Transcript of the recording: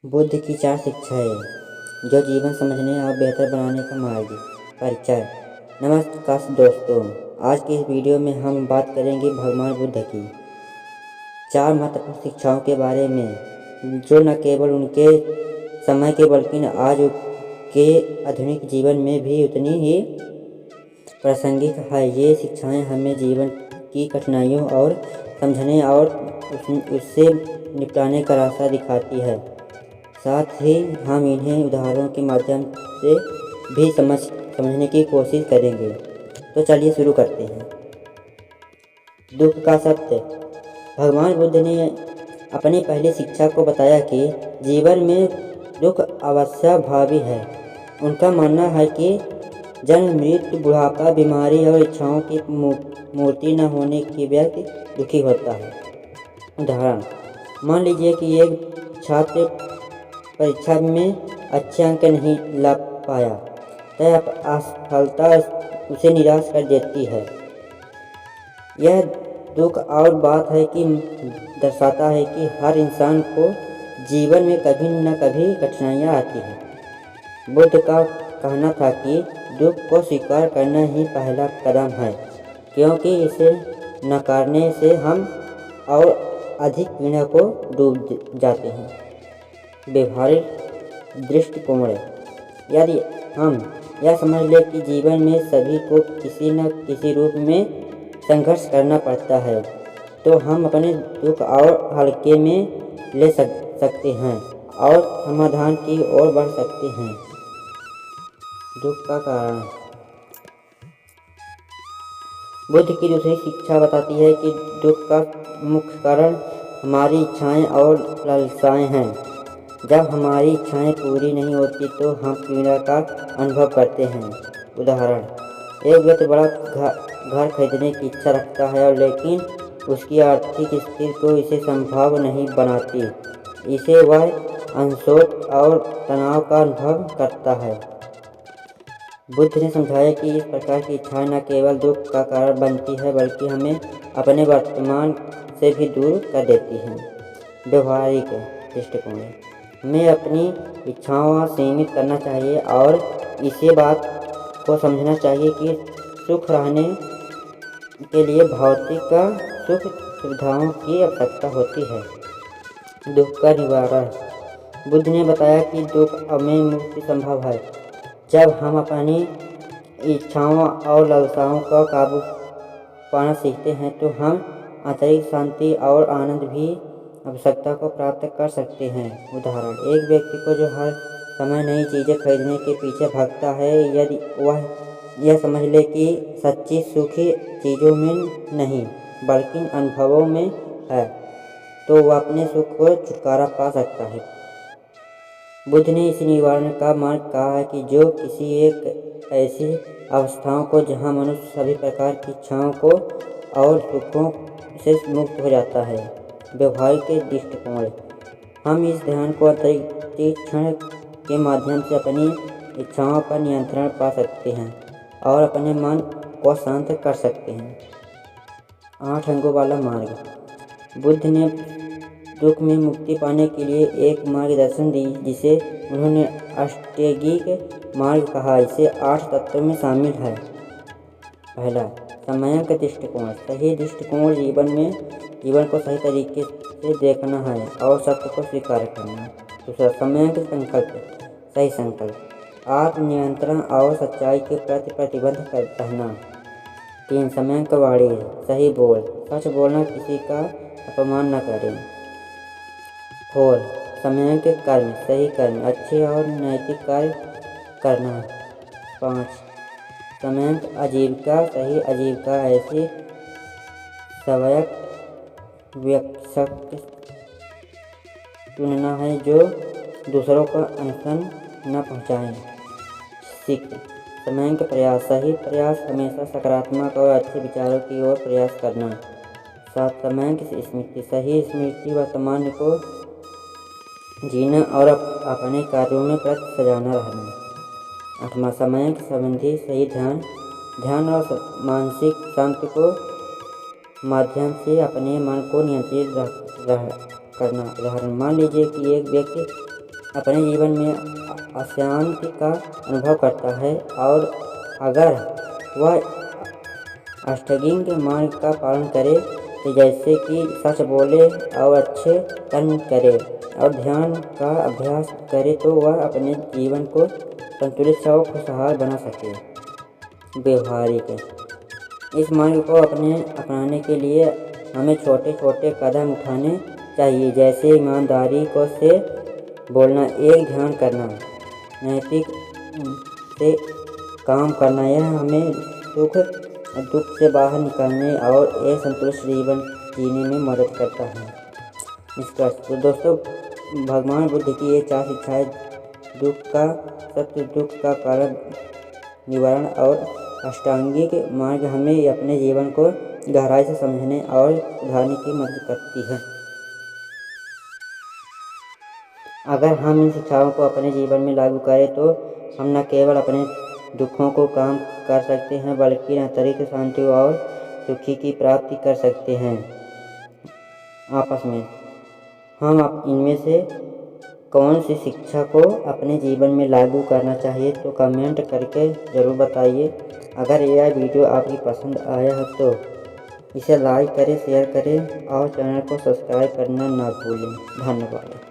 बुद्ध की 4 शिक्षाएं जो जीवन समझने और बेहतर बनाने का मार्ग। परिचय। नमस्कार दोस्तों, आज की इस वीडियो में हम बात करेंगे भगवान बुद्ध की 4 महत्वपूर्ण शिक्षाओं के बारे में, जो न केवल उनके समय के बल्कि आज के आधुनिक जीवन में भी उतनी ही प्रासंगिक है। ये शिक्षाएं हमें जीवन की कठिनाइयों और समझने और उससे निपटने का रास्ता दिखाती है। साथ ही हम इन्हें उदाहरणों के माध्यम से भी समझने की कोशिश करेंगे। तो चलिए शुरू करते हैं। दुख का सत्य। भगवान बुद्ध ने अपनी पहली शिक्षा को बताया कि जीवन में दुख अवश्यभावी है। उनका मानना है कि जन्म, मृत्यु, बुढ़ापा, बीमारी और इच्छाओं की मूर्ति न होने की व्यक्ति दुखी होता है। उदाहरण, मान लीजिए कि एक छात्र परीक्षा में अच्छे अंक नहीं ला पाया, तो असफलता उसे निराश कर देती है। यह दुख और बात है कि दर्शाता है कि हर इंसान को जीवन में कभी न कभी कठिनाइयाँ आती हैं। बुद्ध का कहना था कि दुख को स्वीकार करना ही पहला कदम है, क्योंकि इसे नकारने से हम और अधिक पीड़ा को डूब जाते हैं। व्यवहारिक दृष्टिकोण। यदि हम यह समझ लें कि जीवन में सभी को किसी न किसी रूप में संघर्ष करना पड़ता है, तो हम अपने दुख और हल्के में ले सकते हैं और समाधान की ओर बढ़ सकते हैं। दुख का कारण। बुद्ध की दूसरी शिक्षा बताती है कि दुख का मुख्य कारण हमारी इच्छाएं और लालसाएं हैं। जब हमारी इच्छाएं पूरी नहीं होती तो हम पीड़ा का अनुभव करते हैं। उदाहरण, एक व्यक्ति बड़ा घर खरीदने की इच्छा रखता है, लेकिन उसकी आर्थिक स्थिति को इसे संभव नहीं बनाती। इसे वह अनशोच और तनाव का अनुभव करता है। बुद्ध ने समझाया कि इस प्रकार की इच्छाएं न केवल दुख का कारण बनती है, बल्कि हमें अपने वर्तमान से भी दूर कर देती हैं। व्यवहारिक दृष्टिकोण। हमें अपनी इच्छाओं को सीमित करना चाहिए और इसी बात को समझना चाहिए कि सुख रहने के लिए भौतिक सुख सुविधाओं की आवश्यकता होती है। दुख का निवारण। बुद्ध ने बताया कि दुख में मुक्ति संभव है जब हम अपनी इच्छाओं और लालसाओं का काबू पाना सीखते हैं, तो हम आंतरिक शांति और आनंद भी आवश्यकता को प्राप्त कर सकते हैं। उदाहरण, एक व्यक्ति को जो हर समय नई चीज़ें खरीदने के पीछे भागता है, यदि वह यह समझ ले कि सच्ची सुखी चीज़ों में नहीं बल्कि अनुभवों में है, तो वह अपने सुख को छुटकारा पा सकता है। बुद्ध ने इस निवारण का मार्ग कहा है कि जो किसी एक ऐसी अवस्थाओं को जहां मनुष्य सभी प्रकार की इच्छाओं को और सुखों से मुक्त हो जाता है। व्यवहारिक दृष्टिकोण। हम इस ध्यान को अंतरिक्षण के माध्यम से अपनी इच्छाओं पर नियंत्रण पा सकते हैं और अपने मन को शांत कर सकते हैं। 8 अंगों वाला मार्ग। बुद्ध ने दुख में मुक्ति पाने के लिए एक मार्गदर्शन दी, जिसे उन्होंने अष्टांगिक मार्ग कहा। इसे 8 तत्वों में शामिल है। पहला, सम्यक दृष्टिकोण। सही दृष्टिकोण जीवन को सही तरीके से देखना है और सत्य को स्वीकार करना। दूसरा, सम्यक संकल्प। सही संकल्प, आत्मनियंत्रण और सच्चाई के प्रति प्रतिबद्ध रहना। 3, सम्यक वाणी। सही बोल, सच बोलना, किसी का अपमान न करें। 4, सम्यक कर्म। सही कर्म, अच्छे और नैतिक कार्य करना। 5, सम्यक आजीविका। सही आजीविका ऐसी सवयक व्यक्ति चुनना है जो दूसरों को अनशन न पहुँचाए। 6, सम्यक प्रयास। सही प्रयास हमेशा सकारात्मक और अच्छे विचारों की ओर प्रयास करना। 7, सम्यक स्मृति। सही स्मृति वर्तमान को जीना और अपने कार्यों में प्रति सजाना रहना। 8वां, सम्यक संबंधी। सही ध्यान और मानसिक शांति को माध्यम से अपने मन को नियंत्रित करना। उदाहरण, मान लीजिए कि एक व्यक्ति अपने जीवन में अशांति का अनुभव करता है और अगर वह अष्टांगिक मार्ग का पालन करे, तो जैसे कि सच बोले और अच्छे कर्म करे और ध्यान का अभ्यास करे, तो वह अपने जीवन को संतुलित और खुशहाल बना सके। व्यवहारिक इस मार्ग को अपनाने के लिए हमें छोटे छोटे कदम उठाने चाहिए, जैसे ईमानदारी से बोलना, एक ध्यान करना, नैतिक से काम करना। यह हमें दुख से बाहर निकलने और एक संतुलित जीवन जीने में मदद करता है। निष्कर्ष तो दोस्तों, भगवान बुद्ध की ये 4 शिक्षाएं दुख का सत्य, दुख का कारण निवारण और अष्टांगिक मार्ग हमें अपने जीवन को गहराई से समझने और सुधारने की मदद करती है। अगर हम इन शिक्षाओं को अपने जीवन में लागू करें, तो हम न केवल अपने दुखों को कम कर सकते हैं, बल्कि आंतरिक शांति और सुखी की प्राप्ति कर सकते हैं। आपस में हम इनमें से कौन सी शिक्षा को अपने जीवन में लागू करना चाहिए, तो कमेंट करके ज़रूर बताइए। अगर यह वीडियो आपकी पसंद आया है तो इसे लाइक करें, शेयर करें और चैनल को सब्सक्राइब करना ना भूलें। धन्यवाद।